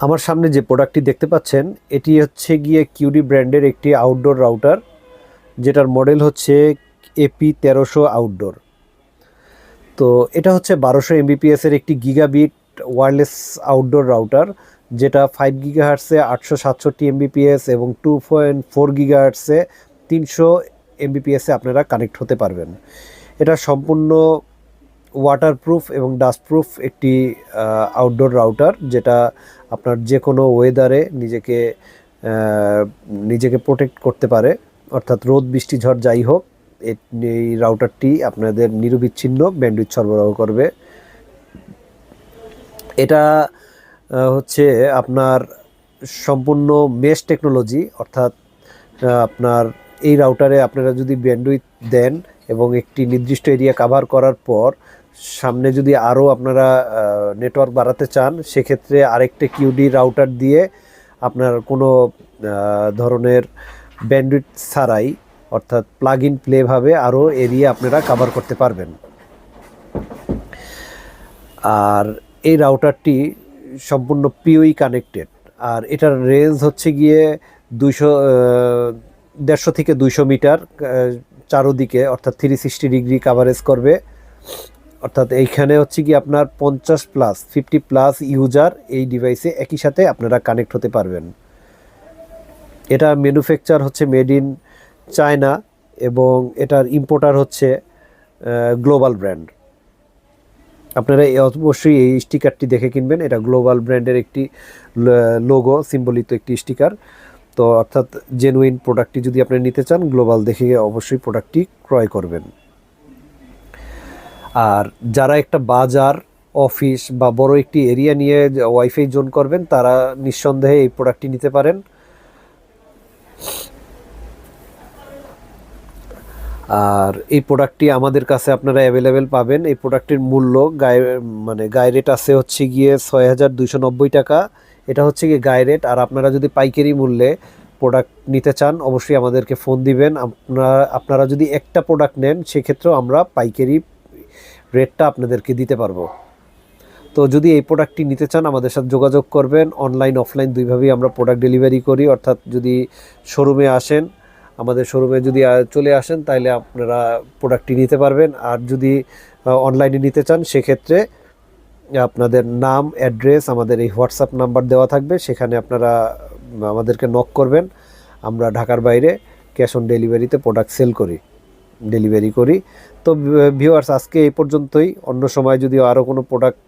আমার সামনে যে প্রোডাক্টটি দেখতে পাচ্ছেন এটি হচ্ছে গিয়ে কিউডি ব্র্যান্ডের একটি আউটডোর রাউটার, যেটার মডেল হচ্ছে AP1300 আউটডোর। তো এটা হচ্ছে 1200 MBPS-এর একটি গিগাবিট ওয়্যারলেস আউটডোর রাউটার, যেটা 5 GHz-এ 867 MBPS এবং 2.4 GHz-এ 300 MBPS-এ আপনারা কানেক্ট হতে পারবেন। এটা সম্পূর্ণ ওয়াটারপ্রুফ এবং ডাস্টপ্রুফ একটি আউটডোর রাউটার, যেটা আপনার যে কোনো ওয়েদারে নিজেকে প্রোটেক্ট করতে পারে। অর্থাৎ রোদ বৃষ্টি ঝড় যাই হোক, এই রাউটারটি আপনাদের নিরবিচ্ছিন্ন ব্যান্ডউইথ সরবরাহ করবে। এটা হচ্ছে আপনার সম্পূর্ণ মেশ টেকনোলজি, অর্থাৎ আপনার এই রাউটারে আপনারা যদি ব্যান্ডউইথ দেন এবং একটি নির্দিষ্ট এরিয়া কাভার করার পর সামনে যদি আরও আপনারা নেটওয়ার্ক বাড়াতে চান, সেক্ষেত্রে আরেকটা কিউডি রাউটার দিয়ে আপনার কোনো ধরনের ব্যান্ডউইথ ছাড়াই, অর্থাৎ প্লাগ ইন প্লেভাবে আরও এরিয়া আপনারা কাভার করতে পারবেন। আর এই রাউটারটি সম্পূর্ণ পিওই কানেক্টেড, আর এটার রেঞ্জ হচ্ছে গিয়ে 150 থেকে 200 মিটার চারোদিকে, অর্থাৎ 360 ডিগ্রি কাভারেজ করবে। অর্থাৎ এইখানে হচ্ছে কি আপনার 50+ ইউজার এই ডিভাইসে একই সাথে আপনারা কানেক্ট হতে পারবেন। এটা ম্যানুফ্যাকচার হচ্ছে মেড ইন চায়না এবং এটার ইম্পোর্টার হচ্ছে গ্লোবাল ব্র্যান্ড। আপনারা অবশ্যই এই স্টিকারটি দেখে কিনবেন। এটা গ্লোবাল ব্র্যান্ডের একটি লোগো সিম্বলিত একটি স্টিকার। তো অর্থাৎ জেনুইন প্রোডাক্টটি যদি আপনি নিতে চান, গ্লোবাল দেখে অবশ্যই প্রোডাক্টটি ক্রয় করবেন। আর যারা একটা বাজার, অফিস বা বড় একটি এরিয়া নিয়ে ওয়াইফাই জোন করবেন, তারা নিঃসন্দেহে এই প্রোডাক্টটি নিতে পারেন। আর এই প্রোডাক্টটি আমাদের কাছে আপনারা অ্যাভেলেবেল পাবেন। এই প্রোডাক্টের মূল্য গায়ে রেট আছে হচ্ছে গিয়ে 6290 টাকা। এটা হচ্ছে গিয়ে গায়ে রেট। আর আপনারা যদি পাইকারি মূল্যে প্রোডাক্ট নিতে চান, অবশ্যই আমাদেরকে ফোন দিবেন। আপনারা যদি একটা প্রোডাক্ট নেন, সেক্ষেত্রেও আমরা পাইকারি রেটটা আপনাদেরকে দিতে পারবো। তো যদি এই প্রোডাক্টটি নিতে চান, আমাদের সাথে যোগাযোগ করবেন। অনলাইন অফলাইন দুইভাবেই আমরা প্রোডাক্ট ডেলিভারি করি। অর্থাৎ যদি শোরুমে আসেন, আমাদের শোরুমে যদি চলে আসেন, তাহলে আপনারা প্রোডাক্টটি নিতে পারবেন। আর যদি অনলাইনে নিতে চান, সেক্ষেত্রে আপনাদের নাম, অ্যাড্রেস আমাদের এই হোয়াটসঅ্যাপ নাম্বার দেওয়া থাকবে, সেখানে আপনারা আমাদেরকে নক করবেন। আমরা ঢাকার বাইরে ক্যাশ অন ডেলিভারিতে প্রোডাক্ট ডেলিভারি করি। তো ভিউয়ার্স, আজকে এই পর্যন্তই। অন্য সময় যদি আরও কোনো প্রোডাক্ট